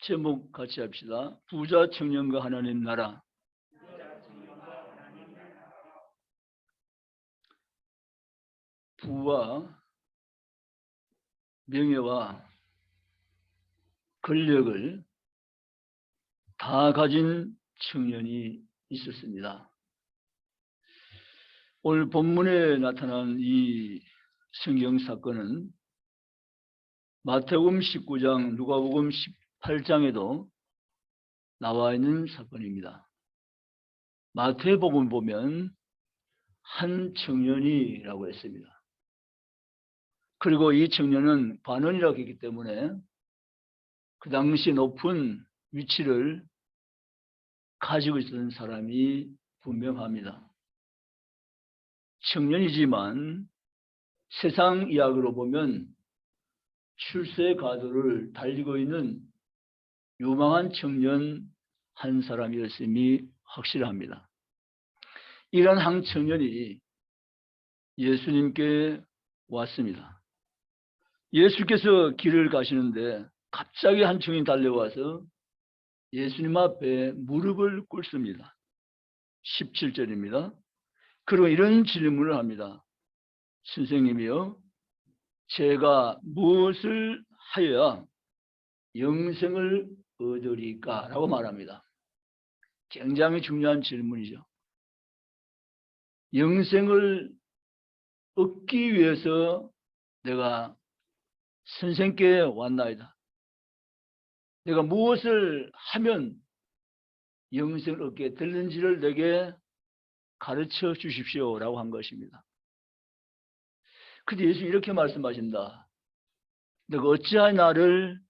제목 같이 합시다. 부자 청년과 하나님 나라. 부와 명예와 권력을 다 가진 청년이 있었습니다. 오늘 본문에 나타난 이 성경 사건은 마태복음 19장, 누가복음 18장에도 나와 있는 사건입니다. 마태복음 보면 한 청년이라고 했습니다. 그리고 이 청년은 관원이라고 했기 때문에 그 당시 높은 위치를 가지고 있었던 사람이 분명합니다. 청년이지만 세상 이야기로 보면 출세 가도를 달리고 있는 유망한 청년 한 사람이었음이 확실합니다. 이런 한 청년이 예수님께 왔습니다. 예수께서 길을 가시는데 갑자기 한 청년이 달려와서 예수님 앞에 무릎을 꿇습니다. 17절입니다. 그리고 이런 질문을 합니다. 선생님이요, 제가 무엇을 하여야 영생을 얻으리까? 라고 말합니다. 굉장히 중요한 질문이죠. 영생을 얻기 위해서 내가 선생께 왔나이다. 내가 무엇을 하면 영생을 얻게 되는지를 내게 가르쳐 주십시오 라고 한 것입니다. 근데 예수 이렇게 말씀하신다. 내가 어찌하여 나를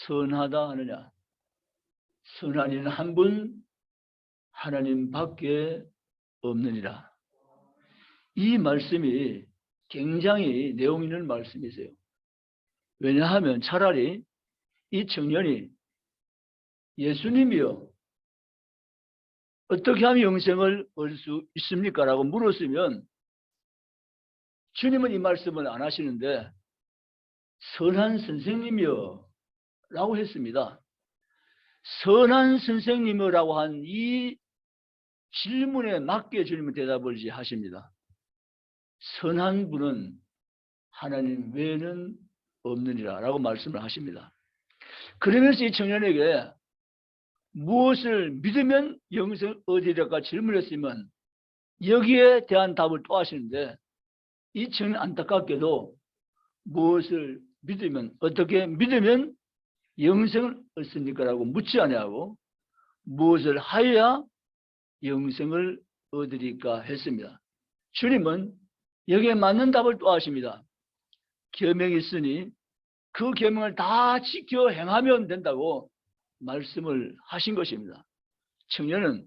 선하다 하느냐? 선한 이는 한 분 하나님밖에 없느니라. 이 말씀이 굉장히 내용 있는 말씀이세요. 왜냐하면 차라리 이 청년이 예수님이요, 어떻게 하면 영생을 얻을 수 있습니까? 라고 물었으면 주님은 이 말씀을 안 하시는데 선한 선생님이요 라고 했습니다. 선한 선생님이라고 한 이 질문에 맞게 주님은 대답을 하십니다. 선한 분은 하나님 외에는 없느니라 라고 말씀을 하십니다. 그러면서 이 청년에게 무엇을 믿으면 영생을 얻으리까 질문했으면 여기에 대한 답을 또 하시는데 이 청년 안타깝게도 무엇을 믿으면, 어떻게 믿으면 영생을 얻습니까? 라고 묻지 아니하고 무엇을 하여야 영생을 얻으리까 했습니다. 주님은 여기에 맞는 답을 또 하십니다. 계명이 있으니 그 계명을 다 지켜 행하면 된다고 말씀을 하신 것입니다. 청년은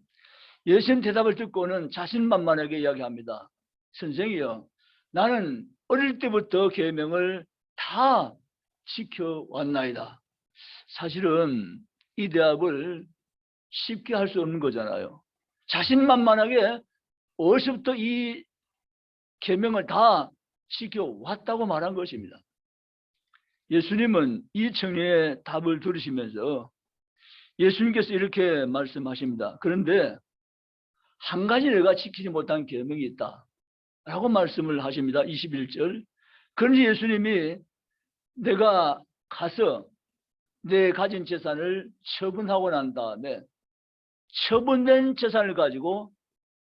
예수님 대답을 듣고는 자신만만하게 이야기합니다. 선생이요, 나는 어릴 때부터 계명을 다 지켜왔나이다. 사실은 이 대답을 쉽게 할 수 없는 거잖아요. 자신만만하게 어디서부터 이 계명을 다 지켜왔다고 말한 것입니다. 예수님은 이 청년의 답을 들으시면서 예수님께서 이렇게 말씀하십니다. 그런데 한 가지 내가 지키지 못한 계명이 있다 라고 말씀을 하십니다. 21절. 그런지 예수님이 내가 가서 내 가진 재산을 처분하고 난 다음에 처분된 재산을 가지고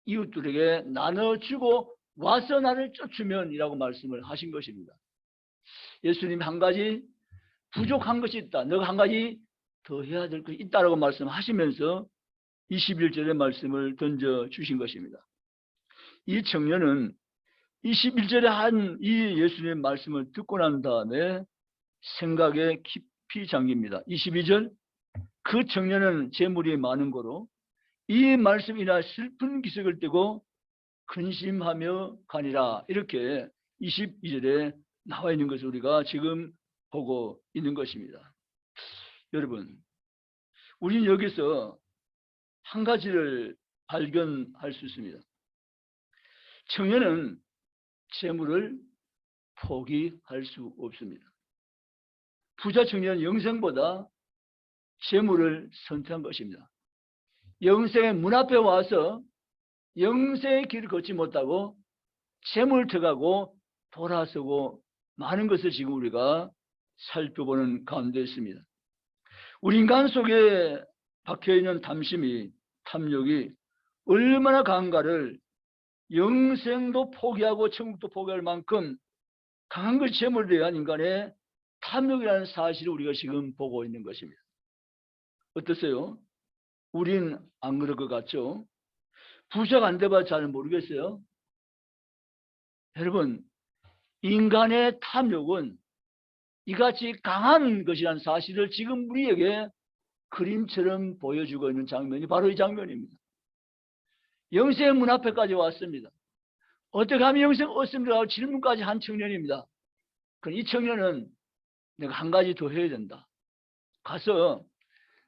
이웃들에게 나눠주고 와서 나를 쫓으면 이라고 말씀을 하신 것입니다. 예수님 한 가지 부족한 것이 있다. 너가 한 가지 더 해야 될 것이 있다라고 말씀하시면서 21절의 말씀을 던져주신 것입니다. 이 청년은 21절에 한 이 예수님의 말씀을 듣고 난 다음에 생각에 깊이 잠깁니다. 22절, 그 청년은 재물이 많은 거로 이 말씀이나 슬픈 기색을 띠고 근심하며 가니라. 이렇게 22절에 나와 있는 것을 우리가 지금 보고 있는 것입니다. 여러분, 우리는 여기서 한 가지를 발견할 수 있습니다. 청년은 재물을 포기할 수 없습니다. 부자 청년은 영생보다 재물을 선택한 것입니다. 영생의 문 앞에 와서 영생의 길을 걷지 못하고 재물을 택하고 돌아서고 많은 것을 지금 우리가 살펴보는 가운데 있습니다. 우리 인간 속에 박혀있는 탐심이, 탐욕이 얼마나 강한가를 영생도 포기하고 천국도 포기할 만큼 강한 것이 재물에 대한 인간의 탐욕이라는 사실을 우리가 지금 보고 있는 것입니다. 어떠세요? 우린 안 그럴 것 같죠? 부자가 안 돼봐 잘 모르겠어요. 여러분, 인간의 탐욕은 이같이 강한 것이라는 사실을 지금 우리에게 그림처럼 보여주고 있는 장면이 바로 이 장면입니다. 영생의 문 앞에까지 왔습니다. 어떻게 하면 영생 얻습니까? 질문까지 한 청년입니다. 그럼 이 청년은 내가 한 가지 더 해야 된다. 가서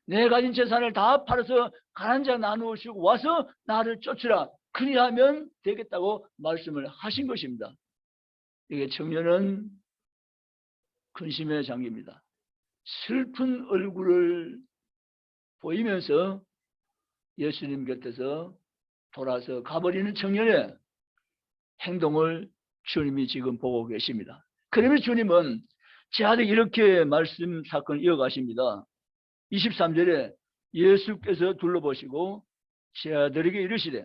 내 가진 재산을 다 팔아서 가난한 자 나누어 주고 와서 나를 쫓으라. 그리하면 되겠다고 말씀을 하신 것입니다. 이게 청년은 근심에 잠깁니다. 슬픈 얼굴을 보이면서 예수님 곁에서 돌아서 가버리는 청년의 행동을 주님이 지금 보고 계십니다. 그러면 주님은 제 아들 이렇게 말씀 사건을 이어가십니다. 23절에 예수께서 둘러보시고 제 아들에게 이르시되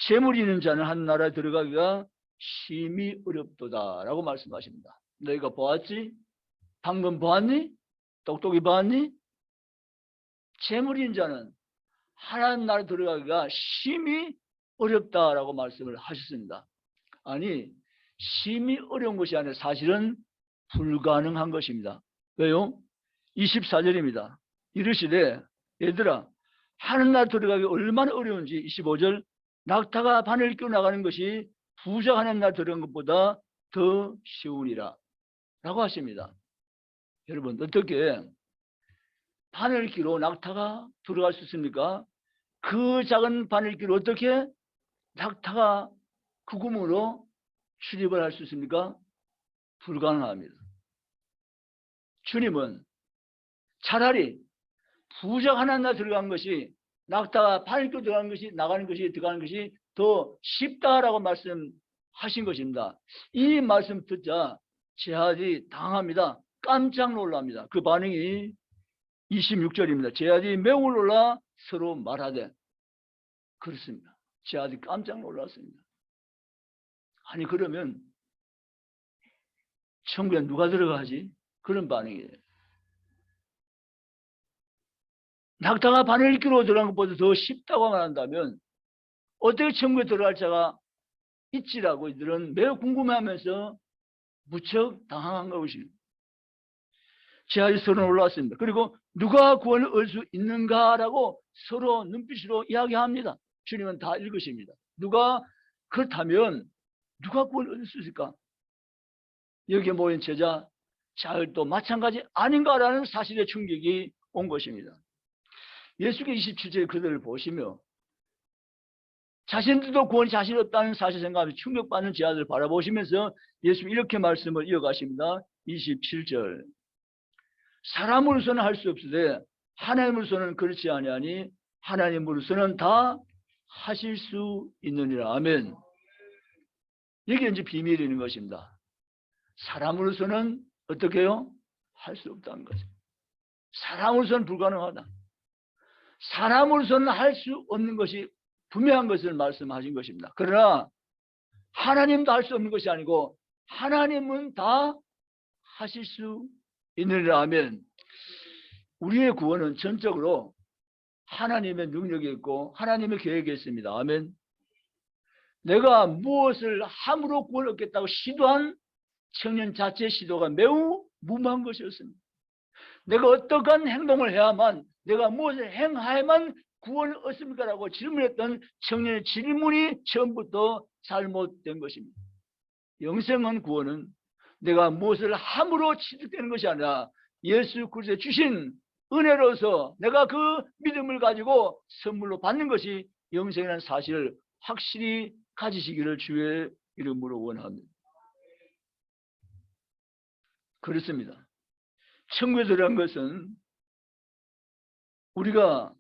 재물이 있는 자는 한 나라에 들어가기가 심히 어렵도다 라고 말씀하십니다. 너희가 보았지? 방금 보았니? 똑똑히 보았니? 재물이 있는 자는 하나님 나라에 들어가기가 심히 어렵다라고 말씀을 하셨습니다. 아니, 심히 어려운 것이 아니라 사실은 불가능한 것입니다. 왜요? 24절입니다. 이르시되 얘들아 하늘 나라 들어가기 얼마나 어려운지 25절 낙타가 바늘 끼고 나가는 것이 부자 하늘 나라 들어간 것보다 더 쉬우니라 라고 하십니다. 여러분 어떻게 바늘기로 낙타가 들어갈 수 있습니까? 그 작은 바늘기로 어떻게 낙타가 그 구멍으로 출입을 할 수 있습니까? 불가능합니다. 주님은 차라리 부자 하나 들어간 것이 낙타가 바늘기로 들어가는 것이 들어가는 것이 더 쉽다라고 말씀하신 것입니다. 이 말씀 듣자 제 아들이 당합니다. 깜짝 놀랍니다. 그 반응이 26절입니다. 제 아들이 매우 놀라 서로 말하되 그렇습니다. 제 아들이 깜짝 놀랐습니다. 아니 그러면 천국에 누가 들어가지? 그런 반응이에요. 낙타가 바늘기로 들어간 것보다 더 쉽다고 말한다면 어떻게 천국에 들어갈 자가 있지라고 이들은 매우 궁금해하면서 무척 당황한 것입니다. 제 아들이 서로 놀랐습니다. 그리고 누가 구원을 얻을 수 있는가라고 서로 눈빛으로 이야기합니다. 주님은 다 읽으십니다. 누가 그렇다면 누가 구원을 얻을 수 있을까? 여기에 모인 제자 자들도 마찬가지 아닌가라는 사실의 충격이 온 것입니다. 예수께서 27절에 그들을 보시며 자신들도 구원이 자신 없다는 사실 생각하며 충격받는 제자들을 바라보시면서 예수님 이렇게 말씀을 이어가십니다. 27절 사람으로서는 할 수 없으되 하나님으로서는 그렇지 아니하니 하나님으로서는 다 하실 수 있느니라. 아멘. 이게 이제 비밀이 있는 것입니다. 사람으로서는 어떻게 해요? 할 수 없다는 거죠. 사람으로서는 불가능하다. 사람으로서는 할 수 없는 것이 분명한 것을 말씀하신 것입니다. 그러나 하나님도 할 수 없는 것이 아니고 하나님은 다 하실 수 있느니라 하면 우리의 구원은 전적으로 하나님의 능력이 있고 하나님의 계획이 있습니다. 아멘. 내가 무엇을 함으로 구원을 얻겠다고 시도한 청년 자체의 시도가 매우 무모한 것이었습니다. 내가 어떠한 행동을 해야만 내가 무엇을 행해야만 구원을 얻습니까? 라고 질문했던 청년의 질문이 처음부터 잘못된 것입니다. 영생한 구원은 내가 무엇을 함으로 취득되는 것이 아니라 예수 그리스도의 주신 은혜로서 내가 그 믿음을 가지고 선물로 받는 것이 영생이라는 사실을 확실히 가지시기를 주의 이름으로 원합니다. 그렇습니다. 천국에 들어간 것은 우리가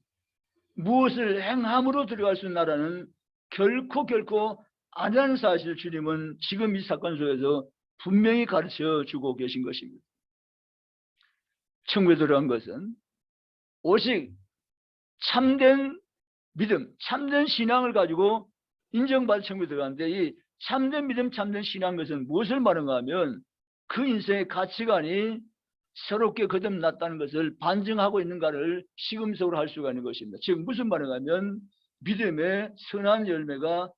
무엇을 행함으로 들어갈 수 있는 나라는 결코 아니라는 사실을 주님은 지금 이 사건 속에서 분명히 가르쳐 주고 계신 것입니다. 천국에 들어간 것은 오직 참된 믿음, 참된 신앙을 가지고 인정받을 천국에 들어가는데, 이 참된 믿음, 참된 신앙 것은 무엇을 말하는가 하면 그 인생의 가치관이 새롭게 거듭났다는 것을 반증하고 있는가를 시금석으로 할 수가 있는 것입니다. 즉 무슨 말인가 하면 믿음의 선한 열매가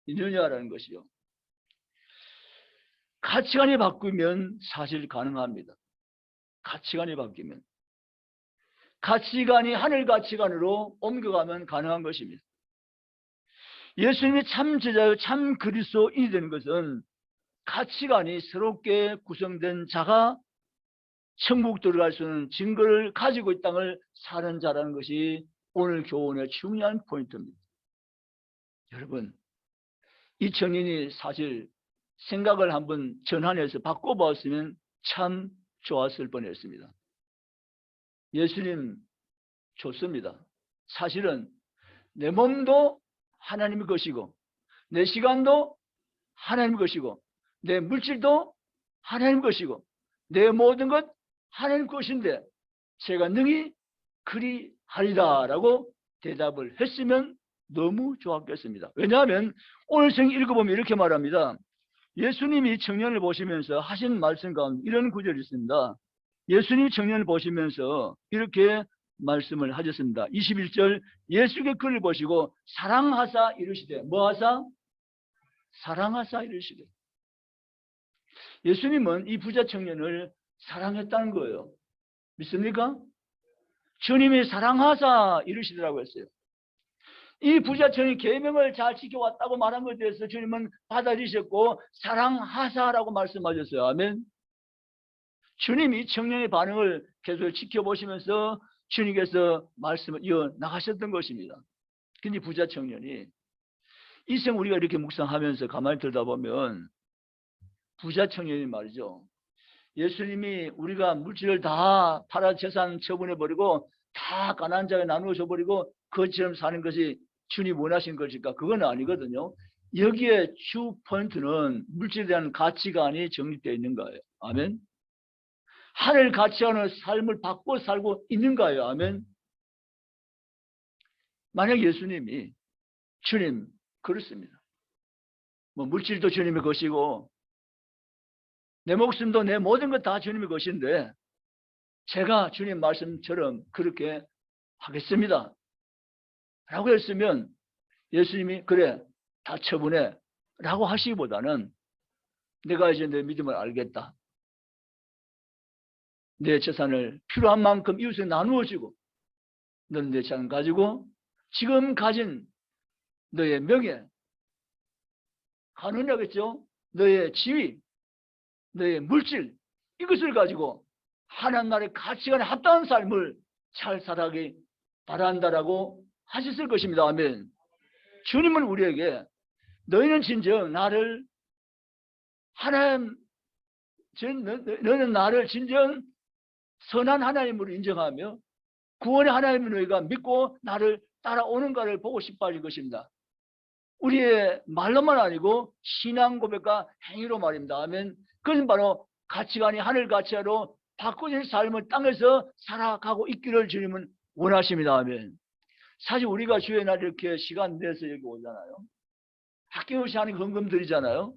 있느냐라는 것이요. 가치관이 바뀌면 사실 가능합니다. 가치관이 바뀌면. 가치관이 하늘 가치관으로 옮겨가면 가능한 것입니다. 예수님이 참 제자요 참 그리스도인이 되는 것은 가치관이 새롭게 구성된 자가 천국 들어갈 수 있는 증거를 가지고 이 땅을 사는 자라는 것이 오늘 교훈의 중요한 포인트입니다. 여러분, 이 청년이 사실 생각을 한번 전환해서 바꿔보았으면 참 좋았을 뻔했습니다. 예수님 좋습니다. 사실은 내 몸도 하나님의 것이고 내 시간도 하나님의 것이고 내 물질도 하나님의 것이고 내 모든 것 하나님 것인데 제가 능히 그리하리라 라고 대답을 했으면 너무 좋았겠습니다. 왜냐하면 오늘 성경 읽어보면 이렇게 말합니다. 예수님이 청년을 보시면서 하신 말씀 가운데 이런 구절이 있습니다. 예수님이 청년을 보시면서 이렇게 말씀을 하셨습니다. 21절 예수께 그를 보시고 사랑하사 이르시되 뭐하사? 사랑하사 이르시되. 예수님은 이 부자 청년을 사랑했다는 거예요. 믿습니까? 주님이 사랑하사 이르시더라고 했어요. 이 부자 청년이 계명을 잘 지켜왔다고 말한 것에 대해서 주님은 받아주셨고 사랑하사라고 말씀하셨어요. 아멘. 주님이 청년의 반응을 계속 지켜보시면서 주님께서 말씀을 이어나가셨던 것입니다. 근데 부자 청년이 이 생 우리가 이렇게 묵상하면서 가만히 들다 보면 부자 청년이 말이죠. 예수님이 우리가 물질을 다 팔아 재산 처분해버리고 다 가난한 자에게 나누어 줘버리고 그것처럼 사는 것이 주님 원하신 것일까? 그건 아니거든요. 여기에 주 포인트는 물질에 대한 가치관이 정립되어 있는 거예요. 아멘. 하늘 가치관의 삶을 받고 살고 있는 거예요. 아멘. 만약 예수님이 주님 그렇습니다. 뭐 물질도 주님의 것이고 내 목숨도 내 모든 것 다 주님의 것인데 제가 주님 말씀처럼 그렇게 하겠습니다 라고 했으면 예수님이 그래 다 처분해 라고 하시기보다는 내가 이제 내 믿음을 알겠다. 내 재산을 필요한 만큼 이웃에 나누어 주고 너는 내 재산 가지고 지금 가진 너의 명예 가느냐겠죠? 너의 지위 너의 물질 이것을 가지고 하나님 나라의 가치관에 합당한 삶을 잘 살아가기 바란다라고 하셨을 것입니다. 아멘. 주님은 우리에게 너희는 진정 나를 하나님 너는 나를 진정 선한 하나님으로 인정하며 구원의 하나님을 너희가 믿고 나를 따라오는가를 보고 싶어 하실 것입니다. 우리의 말로만 아니고 신앙 고백과 행위로 말입니다. 아멘. 그것은 바로 가치관이 하늘 가치로 바꿔진 삶을 땅에서 살아가고 있기를 주님은 원하십니다. 아멘. 사실 우리가 주의 날 이렇게 시간 내서 여기 오잖아요. 아낌없이 하는 헌금 드리잖아요.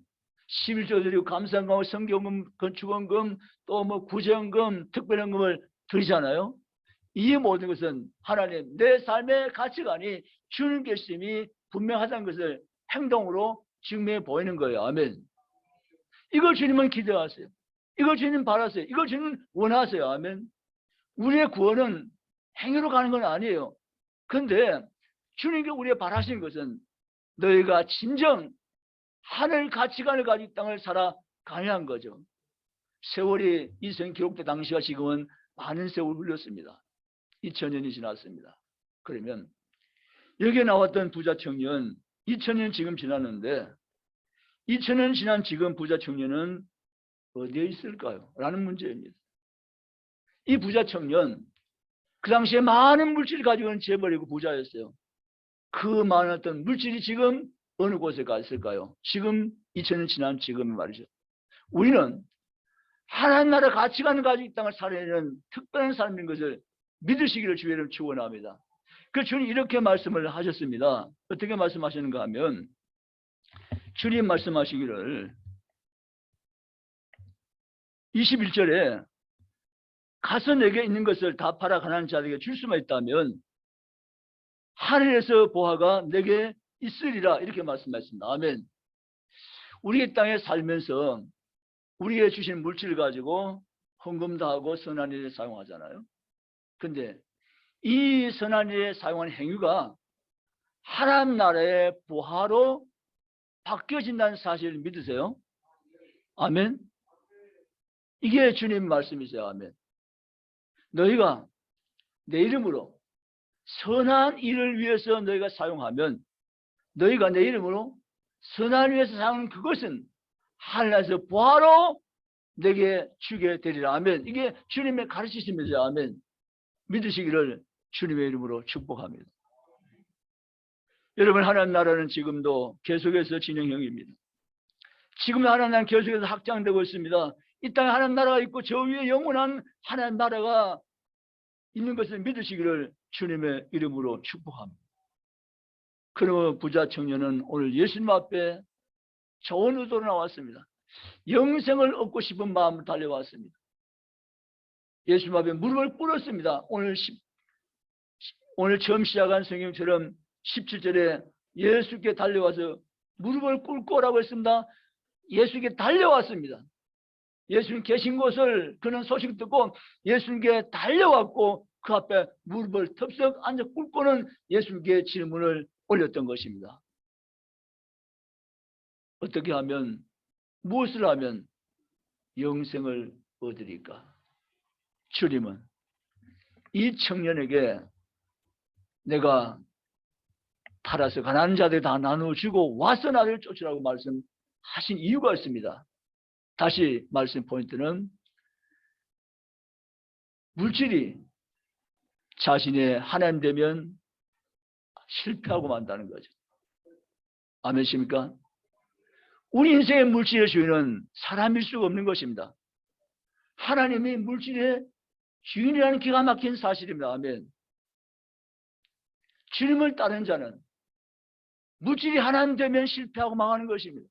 11조 드리고 감사헌금, 성경금, 건축헌금, 또 뭐 구제헌금, 특별헌금을 드리잖아요. 이 모든 것은 하나님 내 삶의 가치관이 주님 계심이 분명하다는 것을 행동으로 증명해 보이는 거예요. 아멘. 이걸 주님은 기대하세요. 이걸 주님 바라세요. 이걸 주님 원하세요. 아멘. 우리의 구원은 행위로 가는 건 아니에요. 그런데 주님께 우리가 바라시는 것은 너희가 진정 하늘 가치관을 가지고 땅을 살아가야 한 거죠. 세월이 이생 기록된 당시와 지금은 많은 세월을 흘렸습니다. 2000년이 지났습니다. 그러면 여기에 나왔던 부자 청년 2000년 지금 지났는데 2000년 지난 지금 부자 청년은 어디에 있을까요? 라는 문제입니다. 이 부자 청년 그 당시에 많은 물질을 가지고는 재벌이고 부자였어요. 그 많은 어떤 물질이 지금 어느 곳에 가 있을까요? 지금 2000년 지난 지금 말이죠. 우리는 하나님 나라 가치관을 가지고 이 땅을 살아내는 특별한 삶인 것을 믿으시기를 주의를 축원합니다. 그 주님 이렇게 말씀을 하셨습니다. 어떻게 말씀하시는가 하면 주님 말씀하시기를 21절에 가서 내게 있는 것을 다 팔아 가난한 자에게 줄 수만 있다면 하늘에서 보화가 내게 있으리라 이렇게 말씀하셨습니다. 아멘. 우리 땅에 살면서 우리에게 주신 물질을 가지고 헌금도 하고 선한 일에 사용하잖아요. 근데 이 선한 일에 사용하는 행위가 하나님 나라의 보화로 바뀌어진다는 사실을 믿으세요? 아멘. 이게 주님 말씀이세요. 아멘. 너희가 내 이름으로 선한 일을 위해서 너희가 사용하면 너희가 내 이름으로 선한 일을 위해서 사용하는 그것은 하늘에서 보화로 내게 주게 되리라. 아멘. 이게 주님의 가르치심이죠. 아멘. 믿으시기를 주님의 이름으로 축복합니다. 여러분, 하나님 나라는 지금도 계속해서 진행형입니다. 지금 하나님 나라는 계속해서 확장되고 있습니다. 이 땅에 하나님 나라가 있고 저 위에 영원한 하나님 나라가 있는 것을 믿으시기를 주님의 이름으로 축복합니다. 그러므로 부자 청년은 오늘 예수님 앞에 좋은 의도로 나왔습니다. 영생을 얻고 싶은 마음으로 달려왔습니다. 예수님 앞에 무릎을 꿇었습니다. 오늘 처음 시작한 성경처럼 17절에 예수께 달려와서 무릎을 꿇고 오라고 했습니다. 예수께 달려왔습니다. 예수님 계신 곳을 그는 소식 듣고 예수님께 달려왔고 그 앞에 무릎을 덥석 앉아 꿇고는 예수님께 질문을 올렸던 것입니다. 어떻게 하면, 무엇을 하면 영생을 얻으리까? 주님은 이 청년에게 내가 팔아서 가난한 자들 다 나눠주고 와서 나를 쫓으라고 말씀하신 이유가 있습니다. 다시 말씀 포인트는 물질이 자신의 하나님 되면 실패하고 만다는 거죠. 아멘이십니까? 우리 인생의 물질의 주인은 사람일 수가 없는 것입니다. 하나님이 물질의 주인이라는 기가 막힌 사실입니다. 아멘. 주님을 따르는 자는 물질이 하나님 되면 실패하고 망하는 것입니다.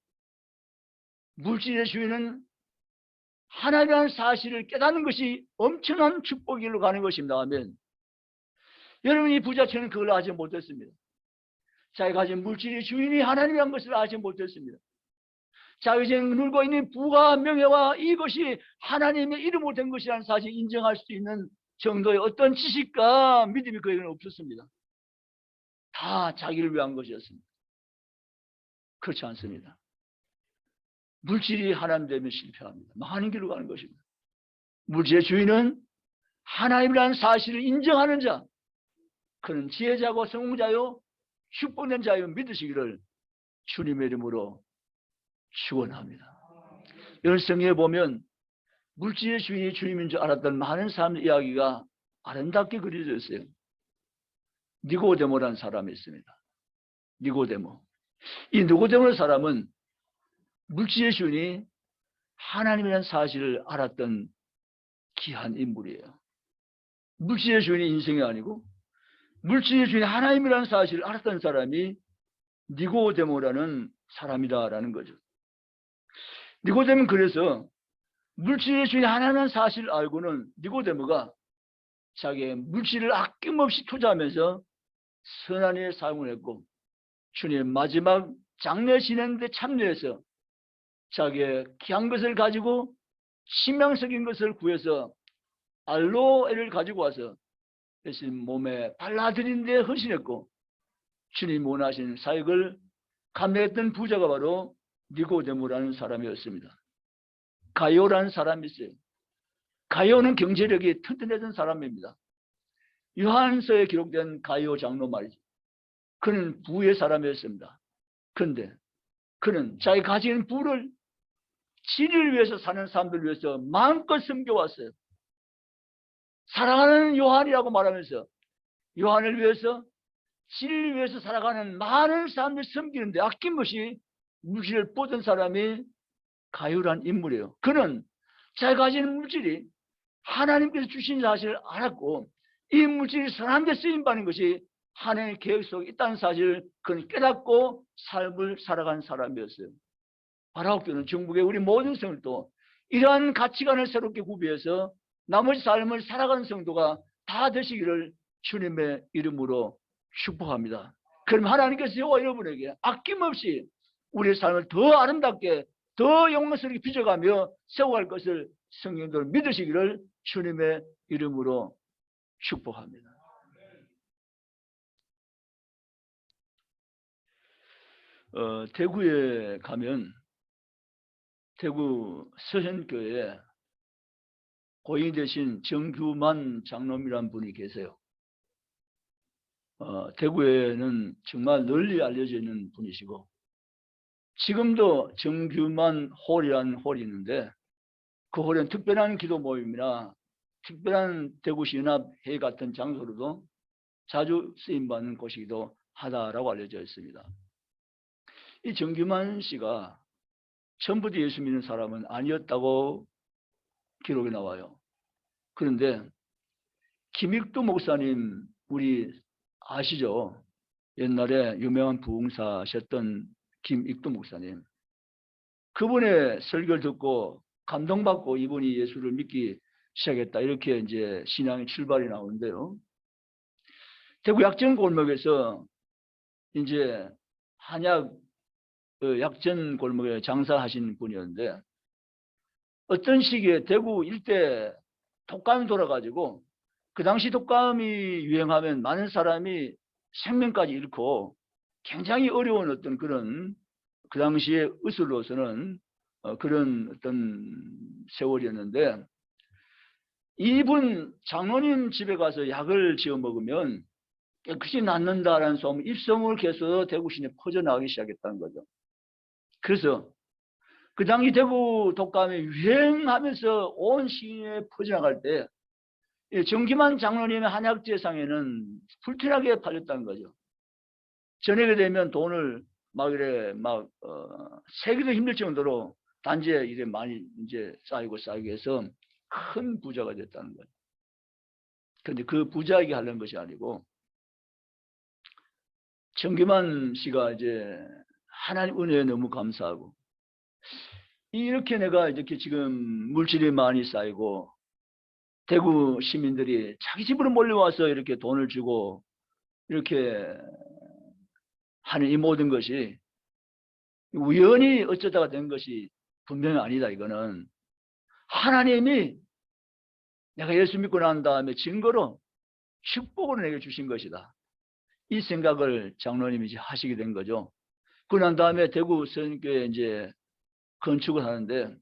물질의 주인은 하나님이라는 사실을 깨닫는 것이 엄청난 축복일로 가는 것입니다. 아멘. 여러분이 부자처럼 그걸 알지 못했습니다. 자기가 가진 물질의 주인이 하나님이라는 것을 알지 못했습니다. 자기가 지금 누리고 있는 부와 명예와 이것이 하나님의 이름으로 된 것이라는 사실을 인정할 수 있는 정도의 어떤 지식과 믿음이 그에게는 없었습니다. 다 자기를 위한 것이었습니다. 그렇지 않습니다. 물질이 하나님 되면 실패합니다. 망하는 길로 가는 것입니다. 물질의 주인은 하나님이라는 사실을 인정하는 자, 그는 지혜자고 성공자요 축복된 자요 믿으시기를 주님의 이름으로 축원합니다. 이런 성경에 보면 물질의 주인이 주님인 줄 알았던 많은 사람의 이야기가 아름답게 그려져 있어요. 니고데모라는 사람이 있습니다. 니고데모. 이 니고데모라는 사람은 물질의 주인이 하나님이라는 사실을 알았던 귀한 인물이에요. 물질의 주인이 인생이 아니고 물질의 주인이 하나님이라는 사실을 알았던 사람이 니고데모라는 사람이다라는 거죠. 니고데모는 그래서 물질의 주인이 하나님이라는 사실을 알고는 니고데모가 자기의 물질을 아낌없이 투자하면서 선한 일에 사용을 했고 주님의 마지막 장례 진행대 참여해서 자기의 귀한 것을 가지고 신명적인 것을 구해서 알로에를 가지고 와서 예수님 몸에 발라드린 데 헌신했고 주님 원하신 사역을 감당했던 부자가 바로 니고데모라는 사람이었습니다. 가요라는 사람이 있어요. 가요는 경제력이 튼튼했던 사람입니다. 요한서에 기록된 가요 장로 말이죠. 그는 부의 사람이었습니다. 그런데 그는 자기 가진 부를 진리를 위해서 사는 사람들을 위해서 마음껏 섬겨왔어요. 사랑하는 요한이라고 말하면서 요한을 위해서 진리를 위해서 살아가는 많은 사람들을 섬기는데 아낌없이 물질을 뻗은 사람이 가룟한 인물이에요. 그는 자기가 가진 물질이 하나님께서 주신 사실을 알았고 이 물질이 선한 데 쓰임받는 것이 하나님의 계획 속에 있다는 사실을 그는 깨닫고 삶을 살아간 사람이었어요. 바라옵교는 전국의 우리 모든 성도도 이러한 가치관을 새롭게 구비해서 나머지 삶을 살아가는 성도가 다 되시기를 주님의 이름으로 축복합니다. 그럼 하나님께서 저와 여러분에게 아낌없이 우리의 삶을 더 아름답게 더 영광스럽게 빚어가며 세워갈 것을 성령들 믿으시기를 주님의 이름으로 축복합니다. 대구에 가면 대구 서현교회에 고인이 되신 정규만 장로님이라는 분이 계세요. 대구에는 정말 널리 알려져 있는 분이시고 지금도 정규만 홀이라는 홀이 있는데 그 홀은 특별한 기도 모임이나 특별한 대구시 연합회의 같은 장소로도 자주 쓰임받는 곳이기도 하다라고 알려져 있습니다. 이 정규만 씨가 처음부터 예수 믿는 사람은 아니었다고 기록이 나와요. 그런데 김익두 목사님 우리 아시죠? 옛날에 유명한 부흥사셨던 김익두 목사님. 그분의 설교를 듣고 감동받고 이분이 예수를 믿기 시작했다. 이렇게 이제 신앙의 출발이 나오는데요. 대구 약전 골목에서 이제 한약 약전 골목에 장사하신 분이었는데 어떤 시기에 대구 일대 독감이 돌아가지고 그 당시 독감이 유행하면 많은 사람이 생명까지 잃고 굉장히 어려운 어떤 그런 그 당시에 의술로서는 그런 어떤 세월이었는데 이분 장로님 집에 가서 약을 지어 먹으면 깨끗이 낫는다라는 소문, 입소문을 계속 대구 시내에 퍼져나가기 시작했다는 거죠. 그래서 그 당시 대구 독감이 유행하면서 온 시내에 퍼져나갈 때 정기만 장로님의 한약재상에는 불티나게 팔렸다는 거죠. 저녁에 되면 돈을 막 이래 세기도 힘들 정도로 단지에 이래 많이 이제 쌓이고 해서 큰 부자가 됐다는 거예요. 그런데 그 부자에게 하려는 것이 아니고 정기만 씨가 이제 하나님 은혜에 너무 감사하고 이렇게 내가 이렇게 지금 물질이 많이 쌓이고 대구 시민들이 자기 집으로 몰려와서 이렇게 돈을 주고 이렇게 하는 이 모든 것이 우연히 어쩌다가 된 것이 분명히 아니다. 이거는 하나님이 내가 예수 믿고 난 다음에 증거로 축복으로 내게 주신 것이다. 이 생각을 장로님이 이제 하시게 된 거죠. 그러고 난 다음에 대구 서현교회 이제 건축을 하는데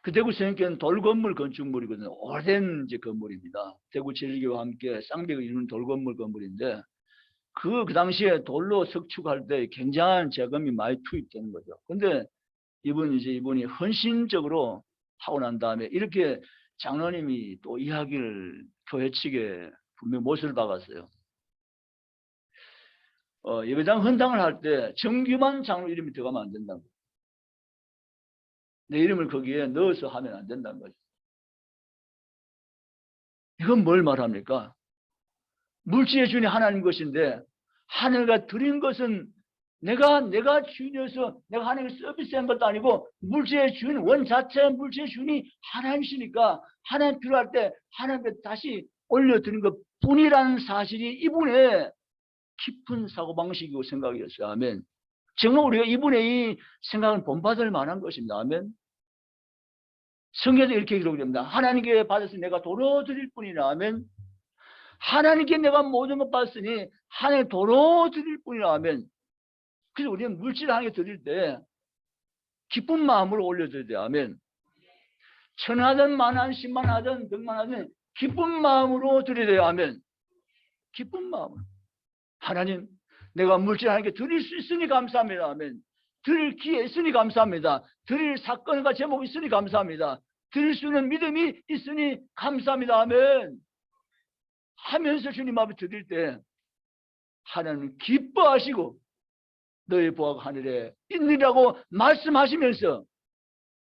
그 대구 서현교회는 돌건물 건축물이거든요. 오래된 이제 건물입니다. 대구 제일교회와 함께 쌍벽을 이루는 돌건물 건물인데 그 당시에 돌로 석축할 때 굉장한 자금이 많이 투입되는 거죠. 근데 이분이 헌신적으로 하고 난 다음에 이렇게 장로님이 또 이야기를 교회 측에 분명히 못을 박았어요. 예배당 헌당을 할 때 정규만 장로 이름이 들어가면 안 된다고. 내 이름을 거기에 넣어서 하면 안 된다는 거죠. 이건 뭘 말합니까? 물질의 주인이 하나님 것인데 하늘과 드린 것은 내가 주인이어서 내가 하나님을 서비스한 것도 아니고 물질의 주인 원 자체 물질의 주인이 하나님이시니까 하나님 필요할 때 하나님께 다시 올려드린 것 뿐이라는 사실이 이분의 깊은 사고방식이고 생각이었어요. 아멘. 정말 우리가 이분의 이 생각을 본받을 만한 것입니다. 아멘. 성경에서 이렇게 기록됩니다. 하나님께 받았으니 내가 도로 드릴 뿐이라. 아멘. 하나님께 내가 모든 것 받았으니 하나님께 도로 드릴 뿐이라. 아멘. 그래서 우리는 물질 하나님께 드릴 때 기쁜 마음으로 올려드려야 돼요. 아멘. 천하든 만하든 10만 하든 100만 하든 기쁜 마음으로 드려야 돼요. 아멘. 기쁜 마음으로. 하나님, 내가 물질 하나님께 드릴 수 있으니 감사합니다. 아멘. 드릴 기회 있으니 감사합니다. 드릴 사건과 제목이 있으니 감사합니다. 드릴 수 있는 믿음이 있으니 감사합니다. 아멘. 하면서 주님 앞에 드릴 때 하나님 기뻐하시고 너의 보화가 하늘에 있느라고 말씀하시면서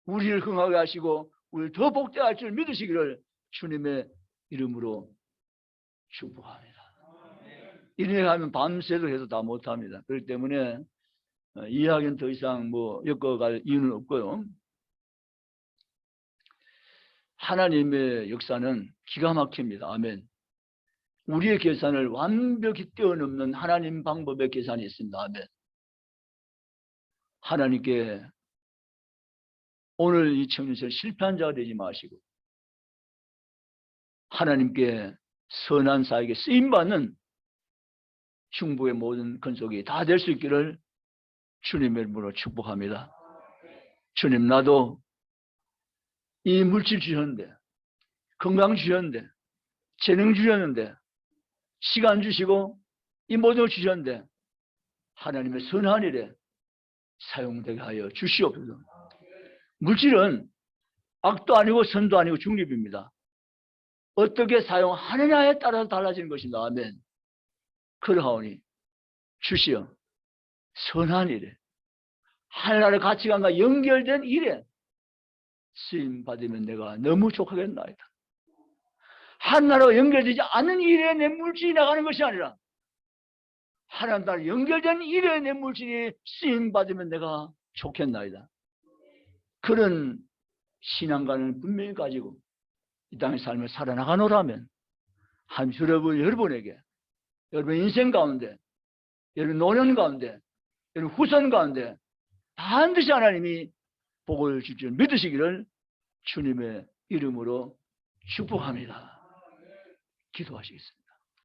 우리를 흥하게 하시고 우리를 더 복되할 줄 믿으시기를 주님의 이름으로 축복합니다. 이렇게 하면 밤새도 해도 다 못합니다. 그렇기 때문에 이야기는 더 이상 엮어갈 이유는 없고요. 하나님의 역사는 기가 막힙니다. 아멘. 우리의 계산을 완벽히 뛰어넘는 하나님 방법의 계산이 있습니다. 아멘. 하나님께 오늘 이 청년처럼 실패한 자가 되지 마시고 하나님께 선한 사에게 쓰임받는 충북의 모든 건속이 다 될 수 있기를 주님의 이름으로 축복합니다. 주님, 나도 이 물질 주셨는데, 건강 주셨는데, 재능 주셨는데, 시간 주시고 이 모든 걸 주셨는데 하나님의 선한 일에 사용되게 하여 주시옵소서. 물질은 악도 아니고 선도 아니고 중립입니다. 어떻게 사용하느냐에 따라서 달라지는 것입니다. 아멘. 그러하오니 주시어 선한 일에 하나님의 가치관과 연결된 일에 쓰임 받으면 내가 너무 족하겠나이다. 하나님과 연결되지 않은 일에 내 물질이 나가는 것이 아니라 하나님과 연결된 일에 내 물질이 쓰임 받으면 내가 좋겠나이다. 그런 신앙관을 분명히 가지고 이 땅의 삶을 살아나가노라면 여러분에게 여러분 인생 가운데 여러분 노년 가운데 여러분 후손 가운데 반드시 하나님이 복을 줄 줄 믿으시기를 주님의 이름으로 축복합니다. 기도하시겠습니다.